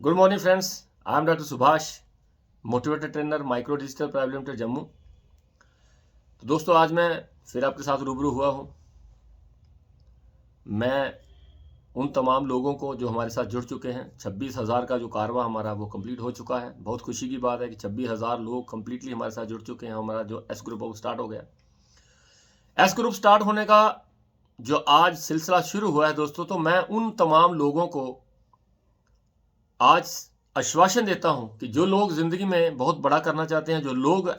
Good morning friends, I am doctor Subhash, motivator trainer, micro digital private limited Jammu. तो दोस्तों, आज मैं फिर आपके साथ रूबरू हुआ हूँ। मैं उन तमाम लोगों को जो हमारे साथ जुड़ चुके हैं, 26,000 का जो कारवा हमारा वो कंप्लीट हो चुका है। बहुत खुशी की बात है कि 26,000 लोग कंप्लीटली हमारे साथ जुड़ चुके हैं। हमारा जो एस ग्रुप वो स्टार्ट हो गया। एस ग्रुप स्टार्ट होने का जो आज सिलसिला शुरू हुआ है दोस्तों, तो मैं उन तमाम लोगों को आज आश्वासन देता हूं कि जो लोग जिंदगी में बहुत बड़ा करना चाहते हैं, जो लोग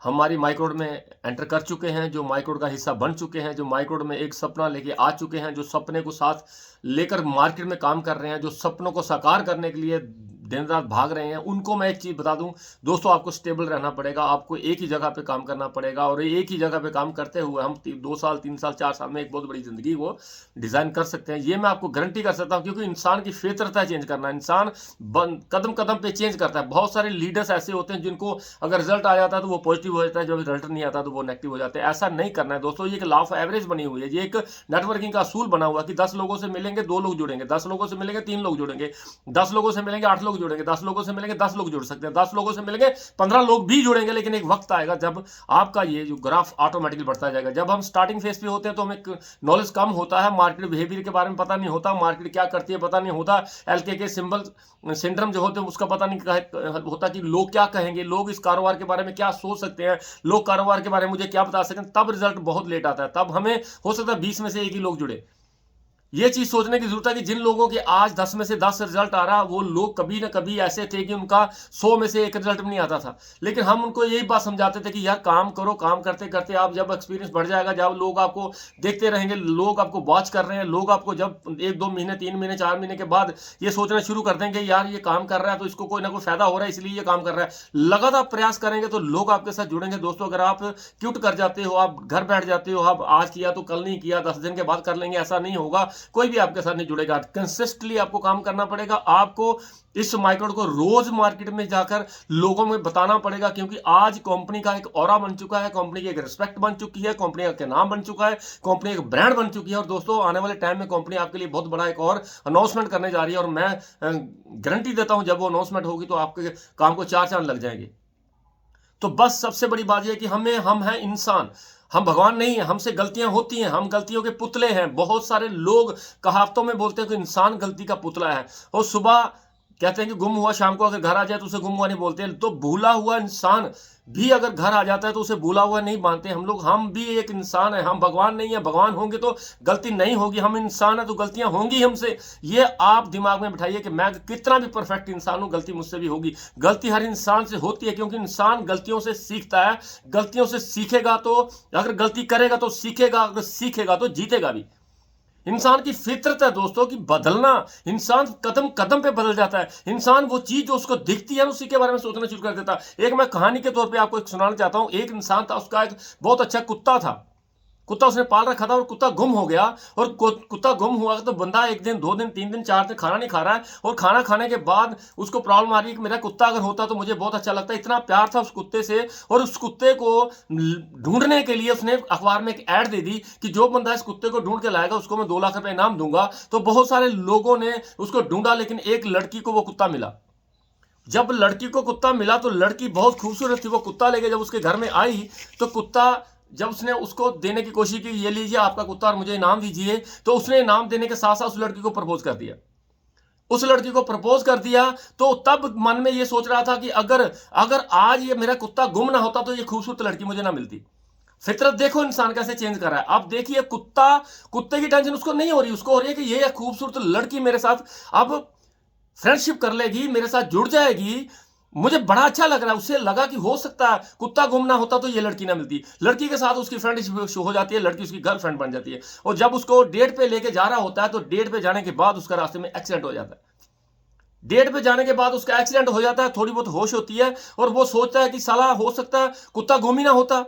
हमारी माइक्रोड में एंटर कर चुके हैं, जो माइक्रोड का हिस्सा बन चुके हैं, जो माइक्रोड में एक सपना लेके आ चुके हैं, जो सपने को साथ लेकर मार्केट में काम कर रहे हैं, जो सपनों को साकार करने के लिए दिन रात भाग रहे हैं, उनको मैं एक चीज़ बता दूं दोस्तों, आपको स्टेबल रहना पड़ेगा। आपको एक ही जगह पे काम करना पड़ेगा और एक ही जगह पे काम करते हुए हम 2 साल 3 साल 4 साल में एक बहुत बड़ी ज़िंदगी को डिज़ाइन कर सकते हैं। ये मैं आपको गारंटी कर सकता हूँ, क्योंकि इंसान की फितरत है चेंज करना। इंसान कदम कदम पे चेंज करता है। बहुत सारे लीडर्स ऐसे होते हैं जिनको अगर रिजल्ट आ जाता है तो वो पॉजिटिव हो जाता है, जब रिजल्ट नहीं आता तो वो नेगेटिव हो जाते हैं। ऐसा नहीं करना है दोस्तों। ये एक लॉ ऑफ एवरेज बनी हुई है, ये एक नेटवर्किंग का असूल बना हुआ है कि 10 लोगों से मिलेंगे 2 लोग जुड़ेंगे, 10 लोगों से मिलेंगे 3 लोग जुड़ेंगे, 10 लोगों से मिलेंगे 8 लोग जुड़ेंगे, 10 लोगों से मिलेंगे 10 लोग जुड़ सकते हैं, 10 लोगों से मिलेंगे 15 लोग भी जुड़ेंगे। लेकिन एक वक्त आएगा जब आपका ये जो ग्राफ ऑटोमेटिकली बढ़ता जाएगा। जब हम स्टार्टिंग फेज पे होते हैं तो हमें नॉलेज कम होता है, मार्केट बिहेवियर के बारे में पता नहीं होता, मार्केट क्या करती है पता नहीं होता, एलके के सिंबल सिंड्रोम जो होते हैं उसका पता नहीं होता कि लोग क्या कहेंगे, लोग इस कारोबार के बारे में क्या सोच सकते हैं, लोग कारोबार के बारे में मुझे क्या बता सकते हैं। तब रिजल्ट बहुत लेट आता है। तब हमें हो सकता है 20 में से एक ही लोग जुड़े। ये चीज सोचने की जरूरत है कि जिन लोगों के आज 10 में से 10 रिजल्ट आ रहा, वो लोग कभी ना कभी ऐसे थे कि उनका 100 में से एक रिजल्ट भी नहीं आता था। लेकिन हम उनको यही बात समझाते थे कि यार काम करो, काम करते करते आप जब एक्सपीरियंस बढ़ जाएगा, जब लोग आपको देखते रहेंगे, लोग आपको वॉच कर रहे हैं, लोग आपको जब 1-2 महीने 3 महीने 4 महीने के बाद ये सोचना शुरू कर देंगे यार ये काम कर रहा है तो इसको कोई ना कोई फायदा हो रहा है इसलिए ये काम कर रहा है। लगातार प्रयास करेंगे तो लोग आपके साथ जुड़ेंगे दोस्तों। अगर आप क्यूट कर जाते हो, आप घर बैठ जाते हो, आप आज किया तो कल नहीं किया, 10 दिन के बाद कर लेंगे, ऐसा नहीं होगा। कोई भी आपके साथ नहीं जुड़ेगा। कंसिस्टेंटली आपको काम करना पड़ेगा। आपको इस माइक्रोड को रोज मार्केट में जाकर लोगों में बताना पड़ेगा, क्योंकि आज कंपनी का एक ऑरा बन चुका है, कंपनी की एक रिस्पेक्ट बन चुकी है, कंपनी का नाम बन चुका है, कंपनी एक ब्रांड बन चुकी है। और दोस्तों, आने वाले टाइम में कंपनी आपके लिए बहुत बड़ा एक और अनाउंसमेंट करने जा रही है, और मैं गारंटी देता हूं जब वो अनाउंसमेंट होगी तो आपके काम को 4 चांद लग जाएंगे। तो बस सबसे बड़ी बात यह है कि हम हैं इंसान, हम भगवान नहीं है। हमसे गलतियां होती हैं, हम गलतियों के पुतले हैं। बहुत सारे लोग कहावतों में बोलते हैं कि इंसान गलती का पुतला है, और सुबह कहते हैं कि गुम हुआ शाम को अगर घर आ जाए तो उसे गुम हुआ नहीं बोलते। तो भूला हुआ इंसान भी अगर घर आ जाता है तो उसे भूला हुआ नहीं मानते हम लोग। हम भी एक इंसान है, हम भगवान नहीं है। भगवान होंगे तो गलती नहीं होगी, हम इंसान है तो गलतियां होंगी हमसे। ये आप दिमाग में बिठाइए कि मैं कितना भी परफेक्ट इंसान हूं, गलती मुझसे भी होगी। गलती हर इंसान से होती है, क्योंकि इंसान गलतियों से सीखता है। गलतियों से सीखेगा तो, अगर गलती करेगा तो सीखेगा, अगर सीखेगा तो जीतेगा भी। इंसान की फितरत है दोस्तों कि बदलना। इंसान कदम कदम पे बदल जाता है। इंसान वो चीज जो उसको दिखती है उसी के बारे में सोचना शुरू कर देता है। एक मैं कहानी के तौर पे आपको एक सुनाना चाहता हूं। एक इंसान था, उसका एक बहुत अच्छा कुत्ता था। कुत्ता उसने पाल रखा था, और कुत्ता गुम हो गया। और कुत्ता गुम हुआ तो बंदा 1 दिन 2 दिन 3 दिन 4 दिन खाना नहीं खा रहा है, और खाना खाने के बाद उसको प्रॉब्लम आ रही है कि मेरा कुत्ता अगर होता तो मुझे बहुत अच्छा लगता। इतना प्यार था उस कुत्ते से, और उस कुत्ते को ढूंढने के लिए उसने अखबार में एक ऐड दे दी कि जो बंदा इस कुत्ते को ढूंढ के लाएगा उसको मैं 2 लाख रुपए इनाम दूंगा। तो बहुत सारे लोगों ने उसको ढूंढा, लेकिन एक लड़की को वो कुत्ता मिला। जब लड़की को कुत्ता मिला तो लड़की बहुत खूबसूरत थी। वो कुत्ता लेके जब उसके घर में आई तो कुत्ता, जब उसने उसको देने की कोशिश की, ये लीजिए आपका कुत्ता और मुझे इनाम दीजिए, तो उसने इनाम देने के साथ साथ उस लड़की को प्रपोज कर दिया। उस लड़की को प्रपोज कर दिया तो तब मन में ये सोच रहा था कि अगर अगर आज ये मेरा कुत्ता गुम ना होता तो ये खूबसूरत लड़की मुझे ना मिलती। फितरत देखो इंसान कैसे चेंज कर रहा है। अब देखिए, कुत्ते की टेंशन उसको नहीं हो रही, उसको हो रही है कि ये खूबसूरत लड़की मेरे साथ अब फ्रेंडशिप कर लेगी, मेरे साथ जुड़ जाएगी, मुझे बड़ा अच्छा लग रहा है। उससे लगा कि हो सकता है कुत्ता गुम ना होता तो ये लड़की ना मिलती। लड़की के साथ उसकी फ्रेंडशिप हो जाती है, लड़की उसकी गर्लफ्रेंड बन जाती है। और जब उसको डेट पे लेके जा रहा होता है तो डेट पे जाने के बाद उसका रास्ते में एक्सीडेंट हो जाता है। डेट पे जाने के बाद उसका एक्सीडेंट हो जाता है, थोड़ी बहुत होश होती है, और वो सोचता है कि साला हो सकता है कुत्ता गुम ही ना होता।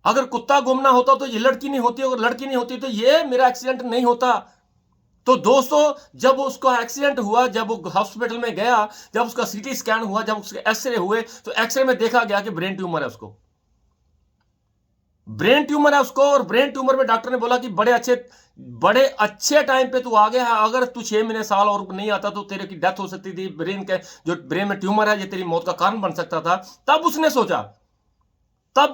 अगर कुत्ता गुम ना होता तो ये लड़की नहीं होती, अगर लड़की नहीं होती तो ये मेरा एक्सीडेंट नहीं होता। तो दोस्तों, जब उसका एक्सीडेंट हुआ, जब वो हॉस्पिटल में गया, जब उसका सीटी स्कैन हुआ, जब उसके एक्सरे हुए, तो एक्सरे में देखा गया कि ब्रेन ट्यूमर है उसको। ब्रेन ट्यूमर है उसको, और ब्रेन ट्यूमर में डॉक्टर ने बोला कि बड़े अच्छे टाइम पे तू आ गया है, अगर तू 6 महीने साल और नहीं आता तो तेरे की डेथ हो सकती थी, जो ब्रेन में ट्यूमर है ये तेरी मौत का कारण बन सकता था। तब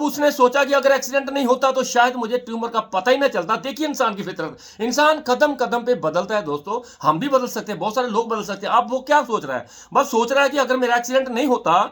उसने सोचा कि अगर एक्सीडेंट नहीं होता तो शायद मुझे ट्यूमर का पता ही ना चलता। देखिए इंसान की फितरत, इंसान कदम कदम पे बदलता है दोस्तों। हम भी बदल सकते हैं, बहुत सारे लोग बदल सकते हैं। अब वो क्या सोच रहा है, बस सोच रहा है कि अगर मेरा एक्सीडेंट नहीं होता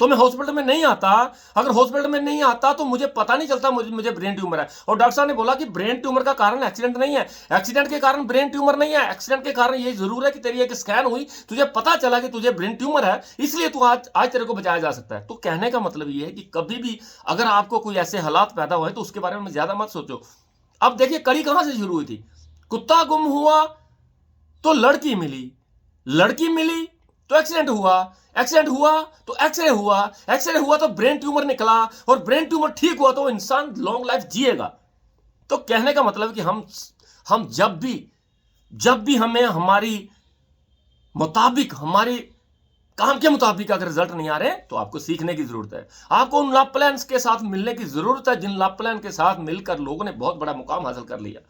तो मैं हॉस्पिटल में नहीं आता, अगर हॉस्पिटल में नहीं आता तो मुझे पता नहीं चलता मुझे ब्रेन ट्यूमर है। और डॉक्टर साहब ने बोला कि ब्रेन ट्यूमर का कारण एक्सीडेंट नहीं है, एक्सीडेंट के कारण ब्रेन ट्यूमर नहीं है, एक्सीडेंट के कारण ये जरूर है कि तेरी एक स्कैन हुई, तुझे पता चला कि तुझे ब्रेन ट्यूमर है, इसलिए तू आज तेरे को बचाया जा सकता है। तो कहने का मतलब ये है कि कभी भी अगर आपको कोई ऐसे हालात पैदा हुए तो उसके बारे में ज्यादा मत सोचो। अब देखिए कड़ी कहां से शुरू हुई थी, कुत्ता गुम हुआ तो लड़की मिली तो एक्सीडेंट हुआ, एक्सीडेंट हुआ तो एक्सरे हुआ, एक्सरे हुआ तो ब्रेन ट्यूमर निकला, और ब्रेन ट्यूमर ठीक हुआ तो इंसान लॉन्ग लाइफ जिएगा। तो कहने का मतलब है कि हम जब भी हमें हमारी काम के मुताबिक अगर रिजल्ट नहीं आ रहे तो आपको सीखने की जरूरत है, आपको उन लाभ प्लान के साथ मिलने की जरूरत है जिन लाभ प्लान के साथ मिलकर लोगों ने बहुत बड़ा मुकाम हासिल कर लिया।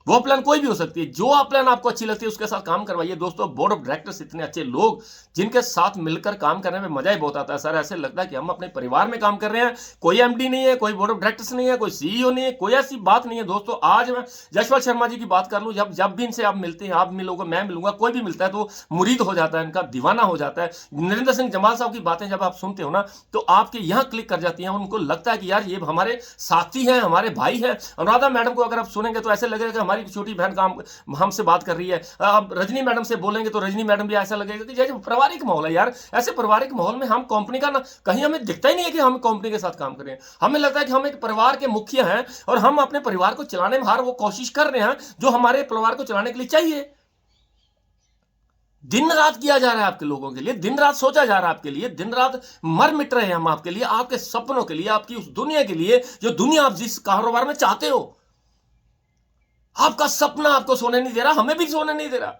वो प्लान कोई भी हो सकती है, जो आप प्लान आपको अच्छी लगती है उसके साथ काम करवाइए। दोस्तों बोर्ड ऑफ डायरेक्टर्स इतने अच्छे लोग जिनके साथ मिलकर काम करने में मजा ही बहुत आता है। सर ऐसे लगता है कि हम अपने परिवार में काम कर रहे हैं, कोई एमडी नहीं है, कोई बोर्ड ऑफ डायरेक्टर्स नहीं है, कोई सीईओ नहीं है, कोई ऐसी बात नहीं है। दोस्तों आज मैं यशवंत शर्मा जी की बात कर लूं, जब भी इनसे आप मिलते हैं, आप मिलोगे मैं मिलूंगा, कोई भी मिलता है तो मुरीद हो जाता है, इनका दीवाना हो जाता है। नरेंद्र सिंह जमाल साहब की बातें जब आप सुनते हो ना तो आपके यहाँ क्लिक कर जाती हैं, उनको लगता है कि यार ये हमारे साथी हैं, हमारे भाई हैं। अनुराधा मैडम को अगर आप सुनेंगे तो ऐसे लगेगा कि हमारी छोटी बहन काम हमसे बात कर रही है। अब रजनी मैडम से बोलेंगे तो रजनी मैडम भी ऐसा लगेगा कि जैसे पारिवारिक माहौल है यार। ऐसे पारिवारिक माहौल में हम कंपनी का ना कहीं हमें दिखता ही नहीं है कि हम कंपनी के साथ काम कर रहे हैं। हमें लगता है कि हम एक परिवार के मुखिया हैं और हम अपने परिवार को चलाने में हर वो कोशिश कर रहे हैं जो हमारे परिवार को चलाने के लिए चाहिए। दिन रात किया जा रहा है आपके लोगों के लिए, दिन रात सोचा जा रहा है आपके लिए, दिन रात मर मिट रहे हैं हम आपके लिए, आपके सपनों के लिए, आपकी उस दुनिया के लिए जो दुनिया आप जिस कारोबार में चाहते हो। आपका सपना आपको सोने नहीं दे रहा, हमें भी सोने नहीं दे रहा।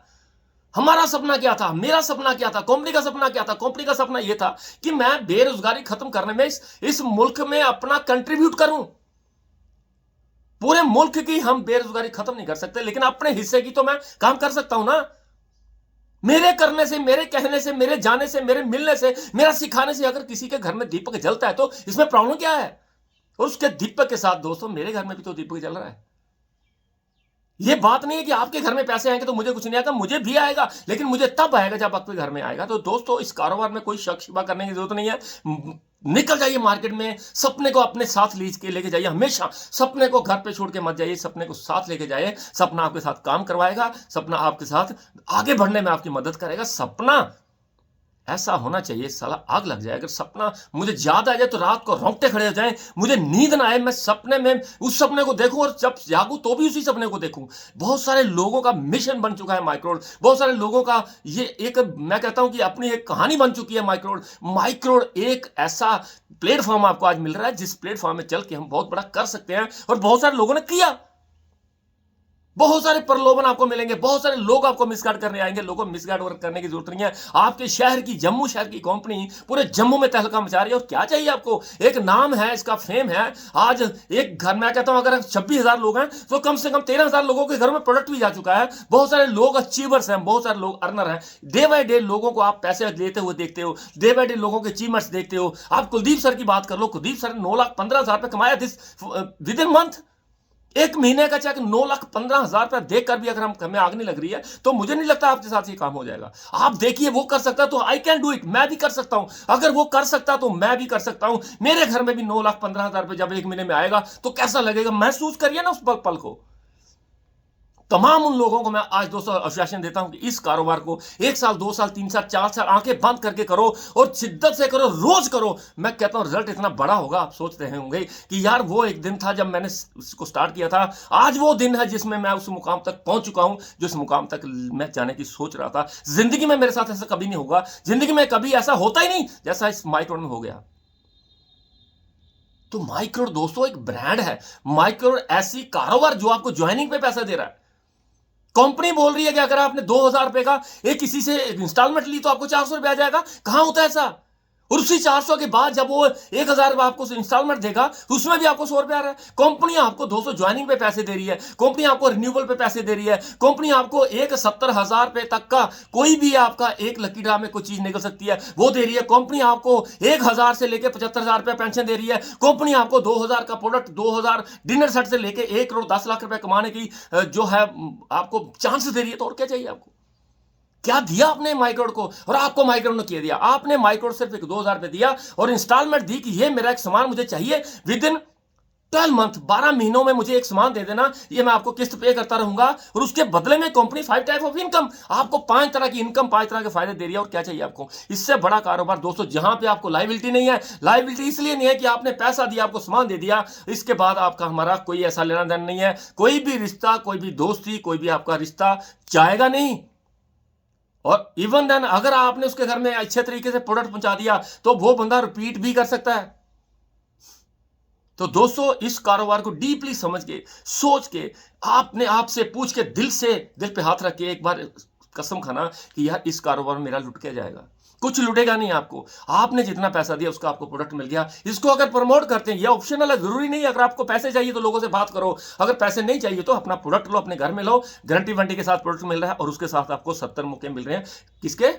हमारा सपना क्या था, मेरा सपना क्या था, कंपनी का सपना क्या था? कंपनी का सपना यह था कि मैं बेरोजगारी खत्म करने में इस मुल्क में अपना कंट्रीब्यूट करूं। पूरे मुल्क की हम बेरोजगारी खत्म नहीं कर सकते, लेकिन अपने हिस्से की तो मैं काम कर सकता हूं ना। मेरे करने से, मेरे कहने से, मेरे जाने से, मेरे मिलने से, मेरा सिखाने से अगर किसी के घर में दीपक जलता है तो इसमें प्रॉब्लम क्या है? और उसके दीपक के साथ दोस्तों मेरे घर में भी तो दीपक जल रहा है। ये बात नहीं है कि आपके घर में पैसे आएंगे तो मुझे कुछ नहीं आएगा, मुझे भी आएगा, लेकिन मुझे तब आएगा जब आपके घर में आएगा। तो दोस्तों इस कारोबार में कोई शक शिबा करने की जरूरत नहीं है। निकल जाइए मार्केट में, सपने को अपने साथ लीज के लेके जाइए। हमेशा सपने को घर पे छोड़ के मत जाइए, सपने को साथ लेके जाइए। सपना आपके साथ काम करवाएगा, सपना आपके साथ आगे बढ़ने में आपकी मदद करेगा। सपना ऐसा होना चाहिए, साला आग लग जाए अगर सपना मुझे याद आ जाए तो रात को रोंगटे खड़े हो जाए, मुझे नींद ना आए, मैं सपने में उस सपने को देखूं और जब जागूं तो भी उसी सपने को देखूं। बहुत सारे लोगों का मिशन बन चुका है माइक्रोड, बहुत सारे लोगों का ये एक, मैं कहता हूं कि अपनी एक कहानी बन चुकी है माइक्रोड एक ऐसा प्लेटफॉर्म आपको आज मिल रहा है जिस प्लेटफॉर्म में चल के हम बहुत बड़ा कर सकते हैं, और बहुत सारे लोगों ने किया। बहुत सारे प्रलोभन आपको मिलेंगे, बहुत सारे लोग आपको मिसगाइड करने आएंगे। लोगों को मिसगाइड करने की जरूरत नहीं है। आपके शहर की, जम्मू शहर की कंपनी पूरे जम्मू में तहलका मचा रही है, और क्या चाहिए आपको? एक नाम है, इसका फेम है। आज एक घर में कहता हूं अगर 26,000 लोग हैं तो कम से कम 13,000 लोगों के घर में प्रोडक्ट भी जा चुका है। बहुत सारे लोग अचीवर्स हैं, बहुत सारे लोग अर्नर हैं। डे बाय डे लोगों को आप पैसे देते हुए देखते हो, डे बाय डे लोगों के अचीवमेंट्स देखते हो। आप कुलदीप सर की बात कर लो, कुलदीप सर ने 9,15,000 रुपए कमाया विद इन मंथ। एक महीने का चेक 9,15,000 रुपया देखकर भी अगर हमें आग नहीं लग रही है तो मुझे नहीं लगता आपके साथ ये काम हो जाएगा। आप देखिए वो कर सकता तो आई कैन डू इट, मैं भी कर सकता हूं। अगर वो कर सकता तो मैं भी कर सकता हूं। मेरे घर में भी 9,15,000 रुपये जब एक महीने में आएगा तो कैसा लगेगा? महसूस करिए ना उस पल को। तमाम उन लोगों को मैं आज दोस्तों आश्वासन देता हूं कि इस कारोबार को 1 साल, 2 साल, 3 साल, 4 साल आंखें बंद करके करो और शिद्दत से करो, रोज करो। मैं कहता हूं रिजल्ट इतना बड़ा होगा, आप सोच रहे होंगे कि यार वो एक दिन था जब मैंने इसको स्टार्ट किया था, आज वो दिन है जिसमें मैं उस मुकाम तक पहुंच चुका हूं जिस मुकाम तक मैं जाने की सोच रहा था। जिंदगी में मेरे साथ ऐसा कभी नहीं होगा, जिंदगी में कभी ऐसा होता ही नहीं जैसा इस माइक्रोड में हो गया। तो माइक्रोड दोस्तों एक ब्रांड है। माइक्रोड ऐसी कारोबार जो आपको ज्वाइनिंग पे पैसा दे रहा है। कंपनी बोल रही है कि अगर आपने 2,000 रुपए का एक किसी से इंस्टॉलमेंट ली तो आपको 400 रुपया आ जाएगा। कहां होता है ऐसा? और उसी 400 के बाद जब वो 1000 रुपये आपको इंस्टॉलमेंट देगा तो उसमें भी आपको 100 रुपये आ रहा है। कंपनी आपको 200 ज्वाइनिंग पे पैसे दे रही है, कंपनी आपको रिन्यूअल पे पैसे दे रही है, कंपनी आपको एक 70,000 रुपये तक का कोई भी आपका एक लकी ड्रा में कोई चीज निकल सकती है वो दे रही है। कंपनी आपको 1000 से लेकर 75,000 रुपये पेंशन दे रही है। कंपनी आपको 2000 का प्रोडक्ट, 2000 डिनर सेट से लेकर 1 करोड़ 10 लाख रुपए कमाने की जो है आपको चांस दे रही है। तो और क्या चाहिए आपको? क्या दिया आपने माइक्रोड को? और आपको माइक्रोड ने क्या दिया? आपने माइक्रोड सिर्फ एक 2000 रुपये दिया और इंस्टॉलमेंट दी कि ये मेरा एक सामान मुझे चाहिए, विद इन 12 मंथ, 12 महीनों में मुझे एक सामान दे देना, ये मैं आपको किस्त पे करता रहूंगा। और उसके बदले में कंपनी 5 टाइप ऑफ इनकम, आपको 5 तरह की इनकम, 5 तरह के फायदे दे रही है। और क्या चाहिए आपको? इससे बड़ा कारोबार दोस्तों, जहां पे आपको लायबिलिटी नहीं है। लायबिलिटी इसलिए नहीं है कि आपने पैसा दिया, आपको सामान दे दिया, इसके बाद आपका हमारा कोई ऐसा लेना देना नहीं है। कोई भी रिश्ता, कोई भी दोस्ती, कोई भी आपका रिश्ता जाएगा नहीं। और इवन देन अगर आपने उसके घर में अच्छे तरीके से प्रोडक्ट पहुंचा दिया तो वो बंदा रिपीट भी कर सकता है। तो दोस्तों, इस कारोबार को डीपली समझ के, सोच के, आपने आपसे पूछ के, दिल पे हाथ रख के एक बार कसम खाना कि यार इस कारोबार में मेरा लुट के जाएगा। कुछ लुटेगा नहीं आपको। आपने जितना पैसा दिया उसका आपको प्रोडक्ट मिल गया। इसको अगर प्रमोट करते हैं, ये ऑप्शनल है, जरूरी नहीं। अगर आपको पैसे चाहिए तो लोगों से बात करो, अगर पैसे नहीं चाहिए तो अपना प्रोडक्ट लो, अपने घर में लो, गारंटी वारंटी के साथ प्रोडक्ट मिल रहा है और उसके साथ आपको 70 मौके मिल रहे हैं। किसके?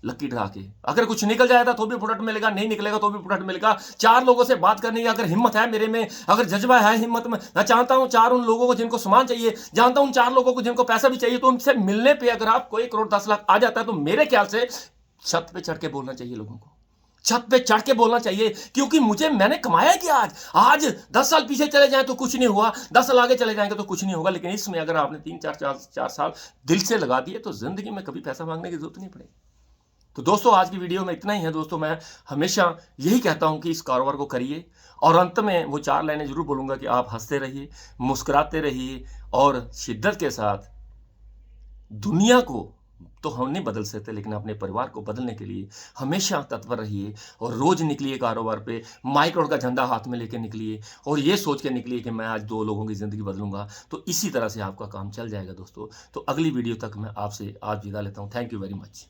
लकी ड्रा के। अगर कुछ निकल जाएगा तो भी प्रोडक्ट मिलेगा, नहीं निकलेगा तो भी प्रोडक्ट मिलेगा। 4 लोगों से बात करने की अगर हिम्मत है मेरे में, अगर जज्बा है हिम्मत में, मैं चाहता हूं 4 उन लोगों को जिनको सामान चाहिए, जानता हूं 4 लोगों को जिनको पैसा भी चाहिए, तो उनसे मिलने पे अगर आपको 1 करोड़ 10 लाख आ जाता है तो मेरे ख्याल से छत पे चढ़ के बोलना चाहिए लोगों को। छत पे चढ़ के बोलना चाहिए, क्योंकि मैंने कमाया कि आज 10 साल पीछे चले जाएं तो कुछ नहीं हुआ, 10 साल आगे चले जाएंगे तो कुछ नहीं होगा। लेकिन इसमें अगर आपने 3-4 साल दिल से लगा दिए तो जिंदगी में कभी पैसा मांगने की जरूरत नहीं पड़ेगी। तो दोस्तों, आज की वीडियो में इतना ही है। दोस्तों, मैं हमेशा यही कहता हूं कि इस कारोबार को करिए। और अंत में वो 4 लाइनें जरूर बोलूंगा कि आप हंसते रहिए, मुस्कुराते रहिए और शिद्दत के साथ दुनिया को तो हम नहीं बदल सकते, लेकिन अपने परिवार को बदलने के लिए हमेशा तत्पर रहिए। और रोज निकलिए कारोबार पे, माइक्रोड का झंडा हाथ में लेके निकलिए और ये सोच के निकलिए कि मैं आज 2 लोगों की जिंदगी बदलूंगा। तो इसी तरह से आपका काम चल जाएगा दोस्तों। तो अगली वीडियो तक मैं आपसे आज विदा लेता हूं। Thank you very much.